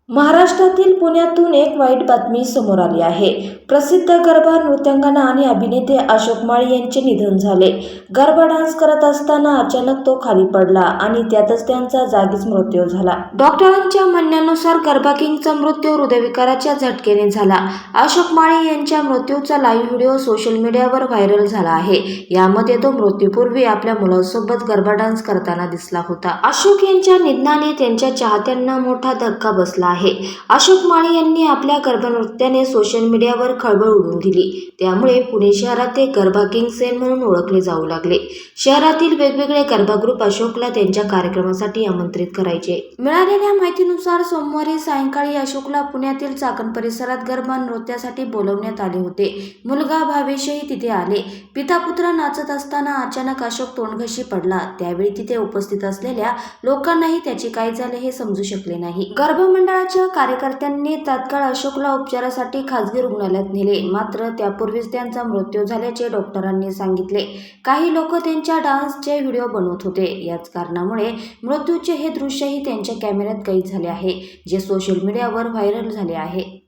महाराष्ट्रातील पुण्यातून एक वाईट बातमी समोर आली आहे. प्रसिद्ध गरबा नृत्यांगना आणि अभिनेते अशोक माळी यांचे निधन झाले. गरबा डान्स करत असताना अचानक तो खाली पडला आणि त्यातच त्यांचा जागीच मृत्यू झाला. डॉक्टरांच्या म्हणण्यानुसार गरबा किंगचा मृत्यू हृदयविकाराच्या झटक्याने झाला. अशोक माळी यांच्या मृत्यूचा लाईव्ह व्हिडिओ सोशल मीडियावर व्हायरल झाला आहे. यामध्ये तो मृत्यूपूर्वी आपल्या मुलासोबत गरबा डान्स करताना दिसला होता. अशोक यांच्या निधनाने त्यांच्या चाहत्यांना मोठा धक्का बसला आहे. अशोक माळी यांनी आपल्या गरबा नृत्याने सोशल मीडियावर खळबळ उडवून दिली. त्यामुळे पुणे शहरात ते गरबा किंग सेन म्हणून ओळखले जाऊ लागले. शहरातील वेगवेगळे गरबा ग्रुप अशोकला त्यांच्या कार्यक्रमासाठी आमंत्रित करायचे. मिळालेल्या माहितीनुसार सोमवारी सायंकाळी अशोकला पुण्यातील चाकण परिसरात गरबा नृत्यासाठी बोलवण्यात आले होते. मुलगा भावेशही तिथे आले. पिता पुत्र नाचत असताना अचानक अशोक तोंडघशी पडला. त्यावेळी तिथे उपस्थित असलेल्या लोकांनाही त्याचे काय झाले हे समजू शकले नाही. गरबा मंडळाच्या कार्यकर्त्यांनी तात्काळ अशोकला उपचारासाठी खासगी रुग्णालयात नेले. मात्र त्यापूर्वीच त्यांचा मृत्यू झाल्याचे डॉक्टरांनी सांगितले. काही लोक त्यांच्या डान्सचे व्हिडिओ बनवत होते. याच कारणामुळे मृत्यूचे हे दृश्यही त्यांच्या कॅमेऱ्यात कैद झाले आहे, जे सोशल मीडियावर व्हायरल झाले आहे.